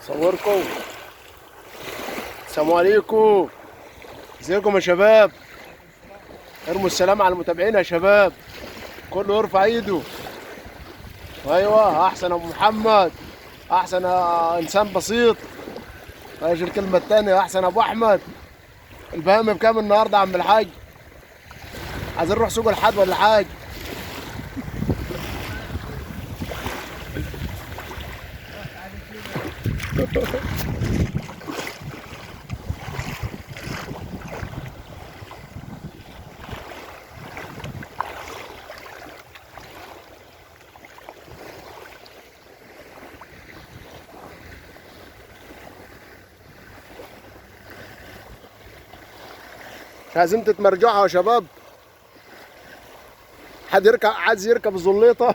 صوركم. السلام عليكم. ازيكم يا شباب؟ ارموا السلام على المتابعين يا شباب. كله يرفع ايده. ايوه احسن ابو محمد، احسن انسان بسيط. ايش الكلمه الثانيه؟ احسن ابو احمد. البهام بكام النهارده يا عم الحاج؟ عايزين نروح سوق الحد ولا حاجه؟ مش عايزين تتمرجحوا يا شباب؟ حد يركب، عايز يركب الزليطه؟